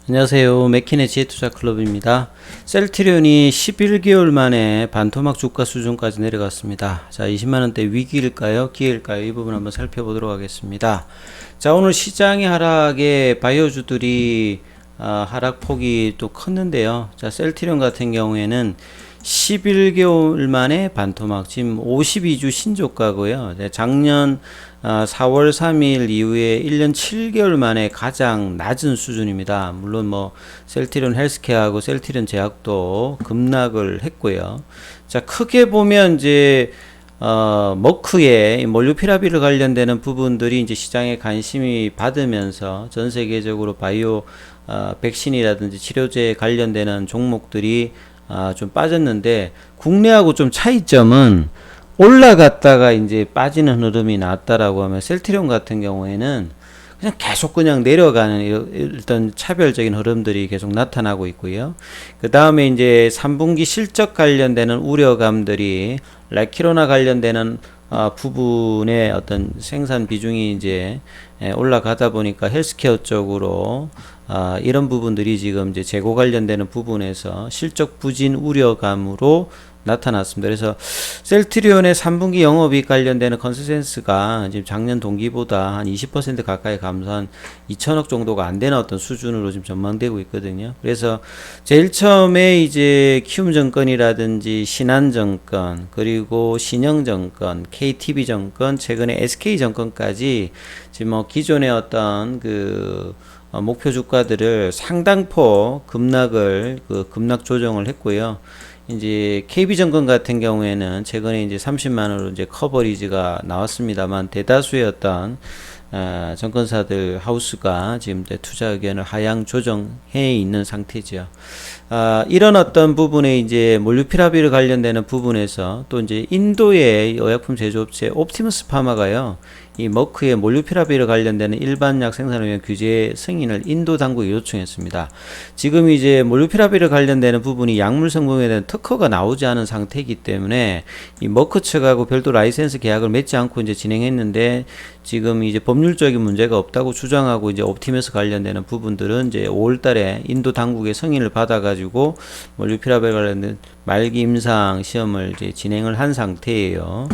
안녕하세요. 맥킨의 지혜투자클럽입니다. 셀트리온이 11개월 만에 반토막 주가 수준까지 내려갔습니다. 자, 20만원대 위기일까요? 기회일까요? 이 부분 한번 살펴보도록 하겠습니다. 자, 오늘 시장의 하락에 바이오주들이 하락폭이 또 컸는데요. 자, 셀트리온 같은 경우에는 11개월 만에 반토막, 지금 52주 신저가고요. 작년 4월 3일 이후에 1년 7개월 만에 가장 낮은 수준입니다. 물론 뭐 셀트리온 헬스케어하고 셀트리온 제약도 급락을 했고요. 자, 크게 보면 이제 머크의 몰누피라비르 관련되는 부분들이 이제 시장에 관심이 받으면서 전 세계적으로 바이오 백신이라든지 치료제 관련되는 종목들이 좀 빠졌는데, 국내하고 좀 차이점은 올라갔다가 이제 빠지는 흐름이 나왔다라고 하면 셀트리온 같은 경우에는 그냥 계속 그냥 내려가는 일단 차별적인 흐름들이 계속 나타나고 있고요. 그 다음에 이제 3분기 실적 관련되는 우려감들이 라키로나 관련되는 부분의 어떤 생산 비중이 이제 올라가다 보니까 헬스케어 쪽으로 이런 부분들이 지금 이제 재고 관련되는 부분에서 실적 부진 우려감으로 나타났습니다. 그래서 셀트리온의 3분기 영업이익 관련되는 컨센서스가 지금 작년 동기보다 한 20% 가까이 감소한 2천억 정도가 안 되는 어떤 수준으로 지금 전망되고 있거든요. 그래서 제일 처음에 이제 키움증권이라든지 신한증권, 그리고 신영증권, KTB증권, 최근에 SK증권까지 지금 뭐 기존의 어떤 목표 주가들을 상당폭 급락 조정을 했고요. 이제 KB증권 같은 경우에는 최근에 이제 30만원으로 이제 커버리지가 나왔습니다만, 대다수의 어떤 증권사들 하우스가 지금 이제 투자 의견을 하향 조정해 있는 상태죠. 이런 어떤 부분에 이제 몰누피라비르 관련되는 부분에서 또 이제 인도의 의약품 제조업체 옵티머스 파마가요, 이 머크의 몰누피라비르 관련되는 일반 약 생산을 위한 규제 승인을 인도 당국에 요청했습니다. 지금 이제 몰누피라비르 관련되는 부분이 약물 성분에 대한 특허가 나오지 않은 상태이기 때문에 이 머크 측하고 별도 라이센스 계약을 맺지 않고 이제 진행했는데, 지금 이제 법률적인 문제가 없다고 주장하고 이제 옵티머스 관련되는 부분들은 이제 5월달에 인도 당국의 승인을 받아가지고 몰누피라비르 관련된 말기 임상 시험을 이제 진행을 한 상태예요.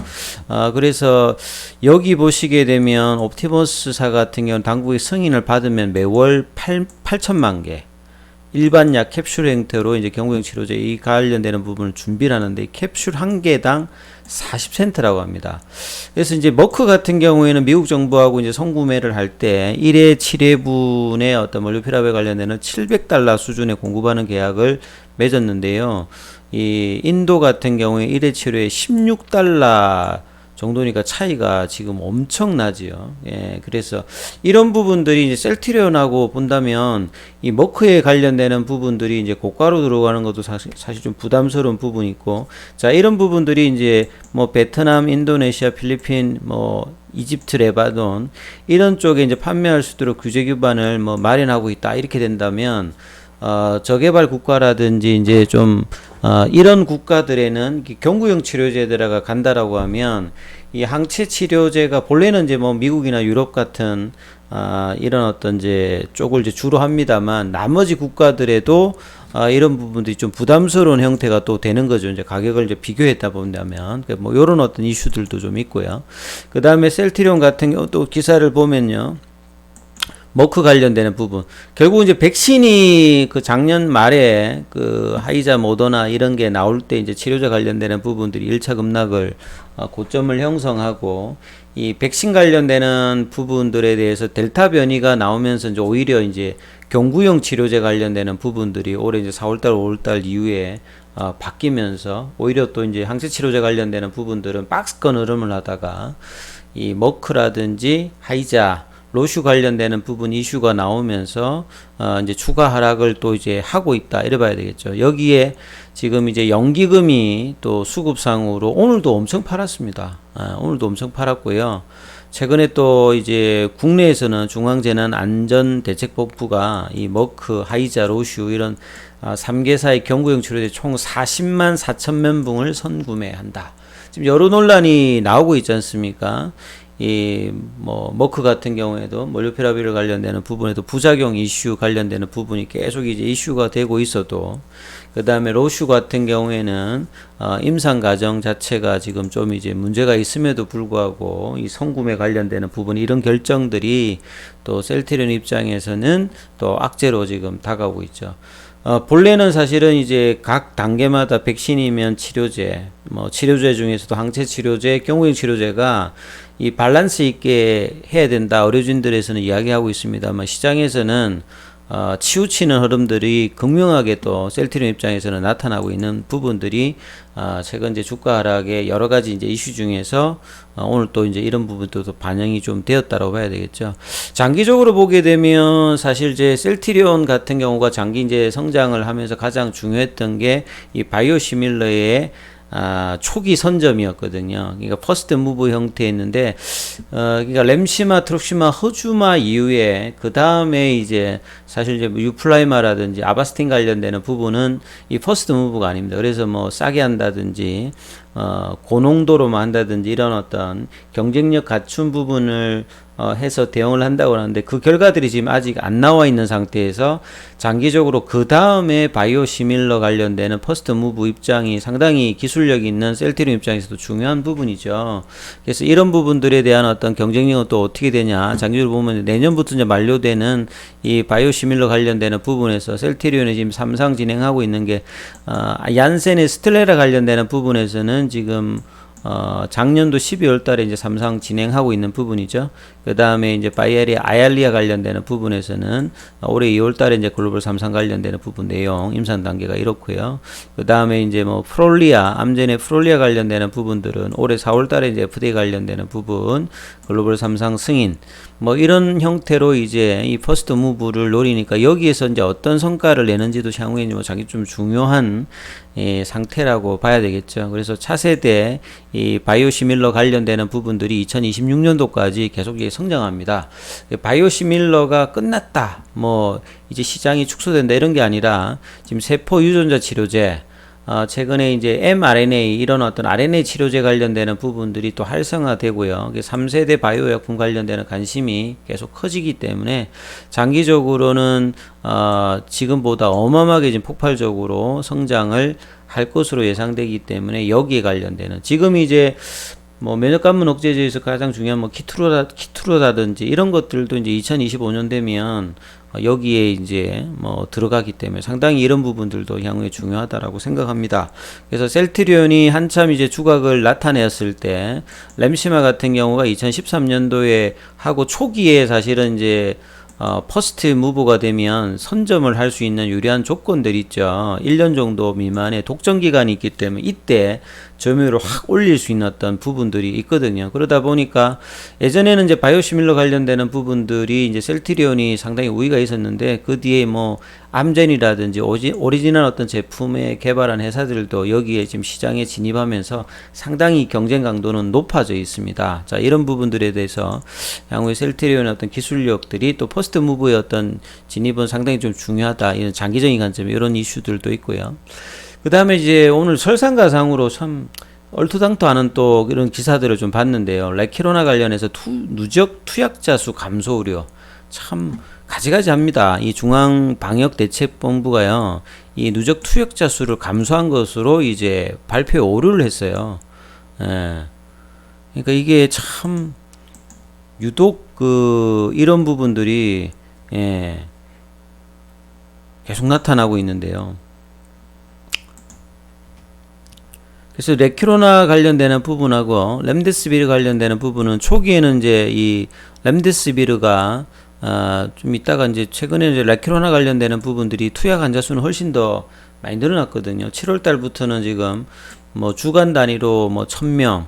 그래서 여기 보시게 되면 옵티머스사 같은 경우는 당국의 승인을 받으면 매월 8천만 개 일반 약 캡슐 형태로 이제 경구용 치료제 이 관련되는 부분을 준비를 하는데, 캡슐 한 개당 40센트라고 합니다. 그래서 이제 머크 같은 경우에는 미국 정부하고 이제 성구매를 할 때 1회 7회분의 어떤 몰누피라비르 관련되는 $700 수준에 공급하는 계약을 맺었는데요. 이 인도 같은 경우에 1회 7회에 $16 정도니까 차이가 지금 엄청나지요. 예, 그래서 이런 부분들이 이제 셀트리온하고 본다면 이 머크에 관련되는 부분들이 이제 고가로 들어가는 것도 사실 좀 부담스러운 부분이 있고, 자, 이런 부분들이 이제 뭐 베트남, 인도네시아, 필리핀, 뭐 이집트, 레바논 이런 쪽에 이제 판매할 수 있도록 규제 기반을 뭐 마련하고 있다, 이렇게 된다면 저개발 국가라든지 이제 좀 이런 국가들에는 경구용 치료제들가 간다라고 하면, 이 항체 치료제가 본래는 이제 뭐 미국이나 유럽 같은 이런 어떤 이제 쪽을 이제 주로 합니다만, 나머지 국가들에도 이런 부분들이 좀 부담스러운 형태가 또 되는 거죠. 이제 가격을 이제 비교했다 본다면, 뭐 요런 어떤 이슈들도 좀 있고요. 그 다음에 셀트리온 같은 경우 또 기사를 보면요, 머크 관련되는 부분, 결국 이제 백신이 작년 말에 하이자, 모더나 이런 게 나올 때 이제 치료제 관련되는 부분들이 1차 급락을 고점을 형성하고, 이 백신 관련되는 부분들에 대해서 델타 변이가 나오면서 이제 오히려 이제 경구용 치료제 관련되는 부분들이 올해 이제 4월달, 5월달 이후에 바뀌면서 오히려 또 이제 항체 치료제 관련되는 부분들은 박스권 흐름을 하다가 이 머크라든지 하이자, 로슈 관련되는 부분 이슈가 나오면서 이제 추가 하락을 또 이제 하고 있다, 이래 봐야 되겠죠. 여기에 지금 이제 연기금이 또 수급상으로 오늘도 엄청 팔았습니다. 오늘도 엄청 팔았고요. 최근에 또 이제 국내에서는 중앙재난안전대책본부가 이 머크, 하이자, 로슈 이런 3개사의 경구용 치료제 총 40만 4천 면 분을 선구매한다. 지금 여러 논란이 나오고 있지 않습니까? 이 뭐 머크 같은 경우에도 몰누피라비르 관련되는 부분에도 부작용 이슈 관련되는 부분이 계속 이제 이슈가 되고 있어도, 그 다음에 로슈 같은 경우에는 임상 과정 자체가 지금 좀 이제 문제가 있음에도 불구하고 이 성구매 관련되는 부분, 이런 결정들이 또 셀트리온 입장에서는 또 악재로 지금 다가오고 있죠. 본래는 사실은 이제 각 단계마다 백신이면 치료제, 뭐 치료제 중에서도 항체 치료제, 경구용 치료제가 이 밸런스 있게 해야 된다, 의료진들에서는 이야기하고 있습니다만, 시장에서는 치우치는 흐름들이 극명하게 또 셀트리온 입장에서는 나타나고 있는 부분들이 최근 이제 주가 하락의 여러 가지 이제 이슈 중에서 오늘 또 이제 이런 부분도 반영이 좀 되었다고 봐야 되겠죠. 장기적으로 보게 되면 사실 이제 셀트리온 같은 경우가 장기 이제 성장을 하면서 가장 중요했던 게 이 바이오시밀러의 초기 선점이었거든요. 그러니까 퍼스트 무브 형태였는데, 그러니까 램시마, 트룩시마, 허주마 이후에 그 다음에 이제 사실 이제 유플라이마라든지 아바스틴 관련되는 부분은 이 퍼스트 무브가 아닙니다. 그래서 뭐 싸게 한다든지 고농도로만 한다든지 이런 어떤 경쟁력 갖춘 부분을 해서 대응을 한다고 하는데, 그 결과들이 지금 아직 안 나와 있는 상태에서 장기적으로 그 다음에 바이오시밀러 관련되는 퍼스트 무브 입장이 상당히 기술력 있는 셀트리온 입장에서도 중요한 부분이죠. 그래서 이런 부분들에 대한 어떤 경쟁력은 또 어떻게 되냐, 장기적으로 보면 내년부터 이제 만료되는 이 바이오시밀러 관련되는 부분에서 셀트리온이 지금 3상 진행하고 있는 게 얀센의 스텔레라 관련되는 부분에서는 지금 작년도 12월 달에 이제 3상 진행하고 있는 부분이죠. 그 다음에 이제 바이에리 아얄리아 관련되는 부분에서는 올해 2월 달에 이제 글로벌 3상 관련되는 부분 내용 임상 단계가 이렇고요. 그 다음에 이제 뭐 프롤리아, 암젠의 프롤리아 관련되는 부분들은 올해 4월 달에 이제 FDA 관련되는 부분 글로벌 3상 승인, 뭐 이런 형태로 이제 이 퍼스트 무브를 노리니까 여기에서 이제 어떤 성과를 내는지도 향후에 뭐 자기 좀 중요한 상태라고 봐야 되겠죠. 그래서 차세대 이 바이오시밀러 관련되는 부분들이 2026년도까지 계속 성장합니다. 바이오시밀러가 끝났다, 뭐 이제 시장이 축소된다, 이런 게 아니라 지금 세포 유전자 치료제, 최근에 이제 mRNA, 이런 어떤 RNA 치료제 관련되는 부분들이 또 활성화되고요. 3세대 바이오약품 관련되는 관심이 계속 커지기 때문에 장기적으로는 지금보다 어마어마하게 지금 폭발적으로 성장을 할 것으로 예상되기 때문에 여기에 관련되는, 지금 이제 뭐 면역관문 억제제에서 가장 중요한 뭐 키투로라든지 이런 것들도 이제 2025년 되면 여기에 이제 뭐 들어가기 때문에 상당히 이런 부분들도 향후에 중요하다라고 생각합니다. 그래서 셀트리온이 한참 이제 주각을 나타냈을 때 램시마 같은 경우가 2013년도에 하고 초기에 사실은 이제 퍼스트 무브가 되면 선점을 할 수 있는 유리한 조건들이 있죠. 1년 정도 미만의 독점 기간이 있기 때문에 이때 점유율을 확 올릴 수 있는 어떤 부분들이 있거든요. 그러다 보니까 예전에는 이제 바이오시밀러 관련되는 부분들이 이제 셀트리온이 상당히 우위가 있었는데, 그 뒤에 뭐 암젠이라든지 오리지널 어떤 제품에 개발한 회사들도 여기에 지금 시장에 진입하면서 상당히 경쟁 강도는 높아져 있습니다. 자, 이런 부분들에 대해서 향후에 셀트리온의 어떤 기술력들이 또 퍼스트 무브의 어떤 진입은 상당히 좀 중요하다, 이런 장기적인 관점에 이런 이슈들도 있고요. 그 다음에 이제 오늘 설상가상으로 참 얼토당토하는 또 이런 기사들을 좀 봤는데요. 레키로나 관련해서 누적 투약자 수 감소 우려, 참 가지가지합니다. 이 중앙방역대책본부가요, 이 누적 투약자 수를 감소한 것으로 이제 발표에 오류를 했어요. 예. 그러니까 이게 참 유독 이런 부분들이 계속 나타나고 있는데요. 그래서 레키로나 관련되는 부분하고 렘데시비르 관련되는 부분은 초기에는 이제 이 렘데시비르가 좀 있다가 이제 최근에 이제 레키로나 관련되는 부분들이 투약 환자 수는 훨씬 더 많이 늘어났거든요. 7월 달부터는 지금 뭐 주간 단위로 뭐 1000명,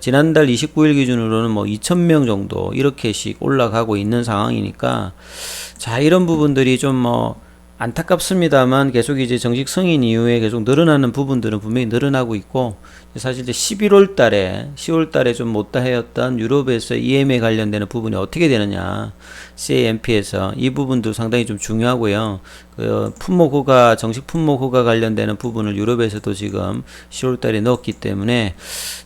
지난달 29일 기준으로는 뭐 2000명 정도 이렇게씩 올라가고 있는 상황이니까, 자, 이런 부분들이 좀 뭐 안타깝습니다만 계속 이제 정식 승인 이후에 계속 늘어나는 부분들은 분명히 늘어나고 있고, 사실 이제 11월 달에 10월 달에 좀 못다해였던 유럽에서 EMA 관련되는 부분이 어떻게 되느냐. CAMP에서 이 부분도 상당히 좀 중요하고요. 그 품목 허가, 정식 품목 허가 관련되는 부분을 유럽에서도 지금 10월달에 넣었기 때문에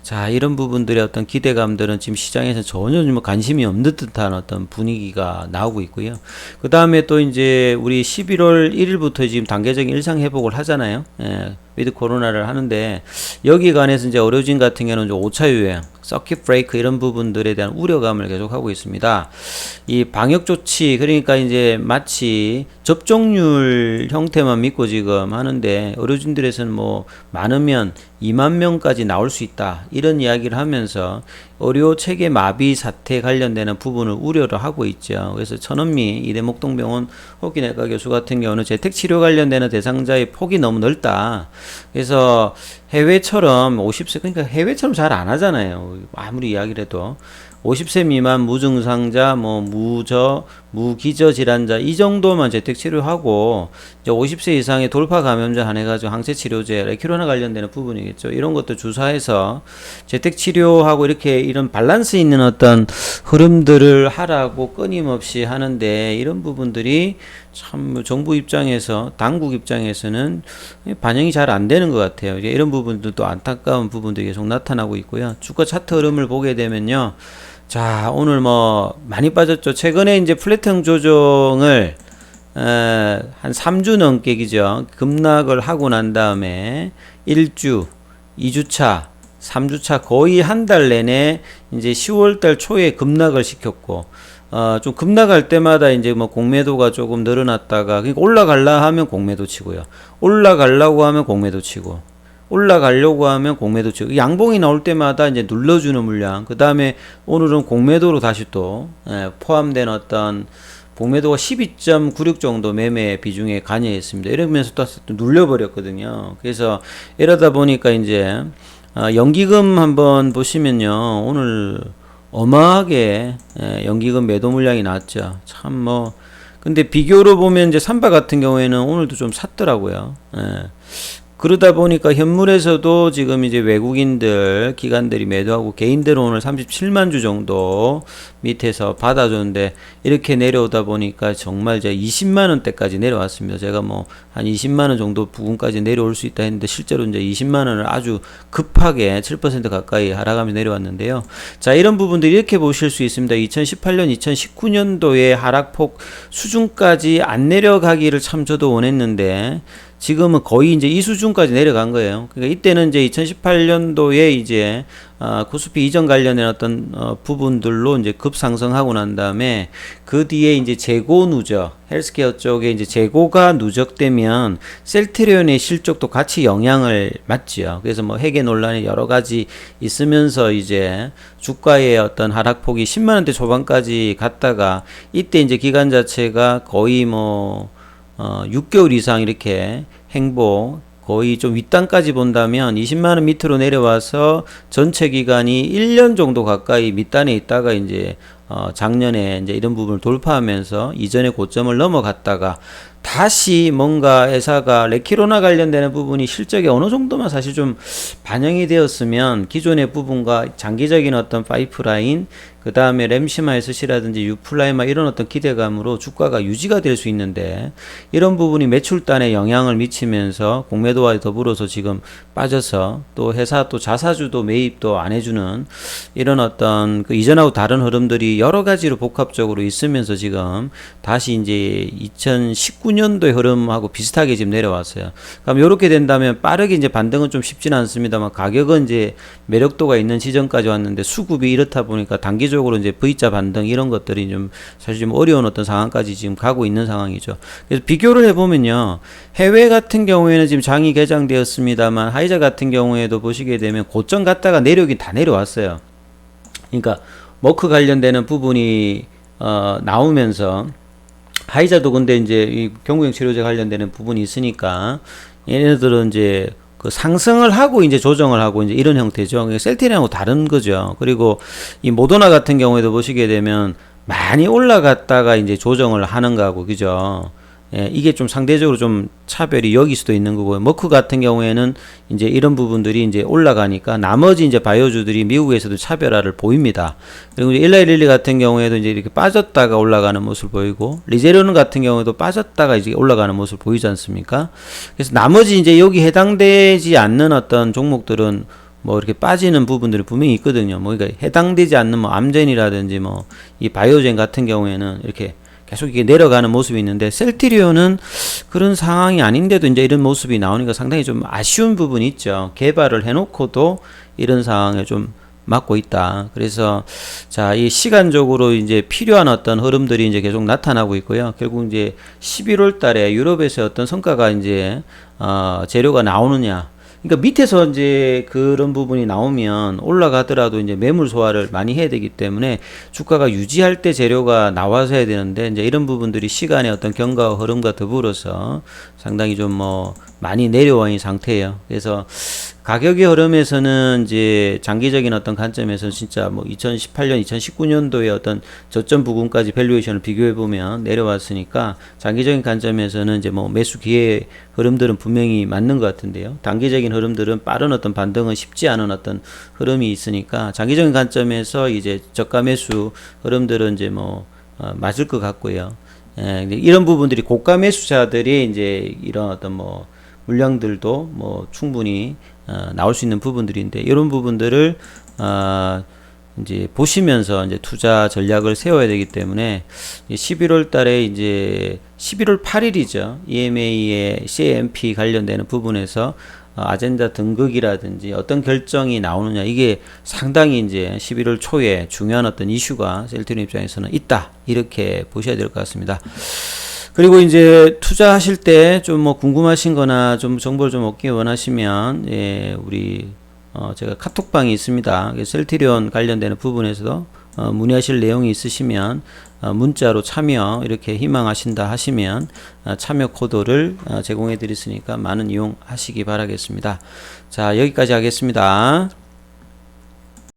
자, 이런 부분들의 어떤 기대감들은 지금 시장에서 전혀 뭐 관심이 없는 듯한 어떤 분위기가 나오고 있고요. 그 다음에 또 이제 우리 11월 1일부터 지금 단계적인 일상 회복을 하잖아요. 예, 위드 코로나를 하는데 여기에 관해서 이제 의료진 같은 경우는 5차 유행, 서킷 브레이크 이런 부분들에 대한 우려감을 계속하고 있습니다. 이 방역 조치, 그러니까 이제 마치 접종률 형태만 믿고 지금 하는데 의료진들에서는 뭐 많으면 2만 명까지 나올 수 있다 이런 이야기를 하면서 의료 체계 마비 사태 관련되는 부분을 우려를 하고 있죠. 그래서 천은미 이대목동병원 호기내과 교수 같은 경우는 재택치료 관련되는 대상자의 폭이 너무 넓다. 그래서 해외처럼 50세, 그러니까 해외처럼 잘 안 하잖아요. 아무리 이야기를 해도 50세 미만 무증상자, 뭐 무기저 질환자 이 정도만 재택 치료하고 이제 50세 이상의 돌파 감염자 한해가지고 항체 치료제, 레키로나 관련되는 부분이겠죠. 이런 것도 주사해서 재택 치료하고 이렇게 이런 밸런스 있는 어떤 흐름들을 하라고 끊임없이 하는데 이런 부분들이 참 정부 입장에서 당국 입장에서는 반영이 잘 안 되는 것 같아요. 이런 부분들도 안타까운 부분들이 계속 나타나고 있고요. 주가 차트 흐름을 보게 되면요. 자, 오늘 뭐 많이 빠졌죠. 최근에 이제 플랫형 조정을 한 3주 넘게 그죠. 급락을 하고 난 다음에 1주, 2주차, 3주차 거의 한 달 내내 이제 10월달 초에 급락을 시켰고 좀 급락할 때마다 이제 뭐 공매도가 조금 늘어났다가 그러니까 올라갈라 하면 공매도 치고요. 올라가려고 하면 공매도 치고 올라가려고 하면 공매도 치고 양봉이 나올 때마다 이제 눌러주는 물량. 그 다음에 오늘은 공매도로 다시 또 포함된 어떤 공매도가 12.96 정도 매매 비중에 관여했습니다. 이러면서 또 눌려버렸거든요. 그래서 이러다 보니까 이제 연기금 한번 보시면요. 오늘 어마하게 연기금 매도 물량이 났죠. 참 뭐 근데 비교로 보면 이제 삼바 같은 경우에는 오늘도 좀 샀더라고요. 그러다 보니까 현물에서도 지금 이제 외국인들, 기관들이 매도하고 개인들은 오늘 37만 주 정도 밑에서 받아줬는데 이렇게 내려오다 보니까 정말 이제 20만 원대까지 내려왔습니다. 제가 뭐 한 20만 원 정도 부근까지 내려올 수 있다 했는데 실제로 이제 20만 원을 아주 급하게 7% 가까이 하락하며 내려왔는데요. 자, 이런 부분들 이렇게 보실 수 있습니다. 2018년, 2019년도의 하락폭 수준까지 안 내려가기를 참 저도 원했는데 지금은 거의 이제 이 수준까지 내려간 거예요. 그러니까 이때는 이제 2018년도에 이제 코스피 이전 관련된 어떤 부분들로 이제 급상승하고 난 다음에 그 뒤에 이제 재고 누적, 헬스케어 쪽에 이제 재고가 누적되면 셀트리온의 실적도 같이 영향을 받지요. 그래서 뭐 회계 논란이 여러 가지 있으면서 이제 주가의 어떤 하락폭이 10만 원대 초반까지 갔다가 이때 이제 기관 자체가 거의 뭐 6개월 이상 이렇게 행보 거의 좀 윗단까지 본다면 20만원 밑으로 내려와서 전체 기간이 1년 정도 가까이 밑단에 있다가 이제 작년에 이제 이런 부분을 돌파하면서 이전의 고점을 넘어갔다가 다시 뭔가 회사가 레키로나 관련되는 부분이 실적에 어느 정도만 사실 좀 반영이 되었으면 기존의 부분과 장기적인 어떤 파이프라인 그 다음에 램시마 SC라든지 유플라이마 이런 어떤 기대감으로 주가가 유지가 될 수 있는데 이런 부분이 매출단에 영향을 미치면서 공매도와 더불어서 지금 빠져서 또 회사 또 자사주도 매입도 안 해주는 이런 어떤 그 이전하고 다른 흐름들이 여러 가지로 복합적으로 있으면서 지금 다시 이제 2019년도의 흐름하고 비슷하게 지금 내려왔어요. 그럼 이렇게 된다면 빠르게 이제 반등은 좀 쉽지는 않습니다만 가격은 이제 매력도가 있는 지점까지 왔는데 수급이 이렇다 보니까 단기적으로 이제 V자 반등 이런 것들이 좀 사실 좀 어려운 어떤 상황까지 지금 가고 있는 상황이죠. 그래서 비교를 해보면요. 해외 같은 경우에는 지금 장이 개장되었습니다만 하이자 같은 경우에도 보시게 되면 고점 갔다가 내려오긴 다 내려왔어요. 그러니까 머크 관련되는 부분이 나오면서 하이자도 근데 이제 이 경구용 치료제 관련되는 부분이 있으니까 얘네들은 이제 그 상승을 하고 이제 조정을 하고 이제 이런 형태죠. 셀트리온하고 다른 거죠. 그리고 이 모더나 같은 경우에도 보시게 되면 많이 올라갔다가 이제 조정을 하는 거하고 그죠. 이게 좀 상대적으로 좀 차별이 여기 수도 있는 거고요. 머크 같은 경우에는 이제 이런 부분들이 이제 올라가니까 나머지 이제 바이오주들이 미국에서도 차별화를 보입니다. 그리고 이제 일라이릴리 같은 경우에도 이제 이렇게 빠졌다가 올라가는 모습을 보이고, 리제로는 같은 경우에도 빠졌다가 이제 올라가는 모습을 보이지 않습니까? 그래서 나머지 이제 여기 해당되지 않는 어떤 종목들은 뭐 이렇게 빠지는 부분들이 분명히 있거든요. 뭐 그러니까 해당되지 않는 뭐 암젠이라든지 뭐 이 바이오젠 같은 경우에는 이렇게 계속 이게 내려가는 모습이 있는데, 셀트리온은 그런 상황이 아닌데도 이제 이런 모습이 나오니까 상당히 좀 아쉬운 부분이 있죠. 개발을 해놓고도 이런 상황에 좀 맞고 있다. 그래서 자, 이 시간적으로 이제 필요한 어떤 흐름들이 이제 계속 나타나고 있고요. 결국 이제 11월 달에 유럽에서 어떤 성과가 이제 재료가 나오느냐, 그러니까 밑에서 이제 그런 부분이 나오면 올라가더라도 이제 매물 소화를 많이 해야 되기 때문에 주가가 유지할 때 재료가 나와서 해야 되는데, 이제 이런 부분들이 시간의 어떤 경과와 흐름과 더불어서 상당히 좀 뭐 많이 내려와 있는 상태예요. 그래서 가격의 흐름에서는 이제 장기적인 어떤 관점에서 진짜 뭐 2018년, 2019년도의 어떤 저점 부근까지 밸류에이션을 비교해 보면 내려왔으니까, 장기적인 관점에서는 이제 뭐 매수 기회 흐름들은 분명히 맞는 것 같은데요. 단기적인 흐름들은 빠른 어떤 반등은 쉽지 않은 어떤 흐름이 있으니까, 장기적인 관점에서 이제 저가 매수 흐름들은 이제 뭐 맞을 것 같고요. 이런 부분들이 고가 매수자들이 이제 이런 어떤 뭐 물량들도 뭐 충분히 나올 수 있는 부분들인데, 이런 부분들을 이제 보시면서 이제 투자 전략을 세워야 되기 때문에, 11월 달에 이제 11월 8일이죠. EMA의 CAMP 관련되는 부분에서 아젠다 등극이라든지 어떤 결정이 나오느냐, 이게 상당히 이제 11월 초에 중요한 어떤 이슈가 셀트리온 입장에서는 있다, 이렇게 보셔야 될 것 같습니다. 그리고 이제 투자하실 때 좀 뭐 궁금하신 거나 좀 정보를 좀 얻기 원하시면, 우리 제가 카톡방이 있습니다. 셀트리온 관련되는 부분에서도 문의하실 내용이 있으시면 문자로 참여 이렇게 희망하신다 하시면 참여 코드를 제공해 드렸으니까 많은 이용하시기 바라겠습니다. 자, 여기까지 하겠습니다.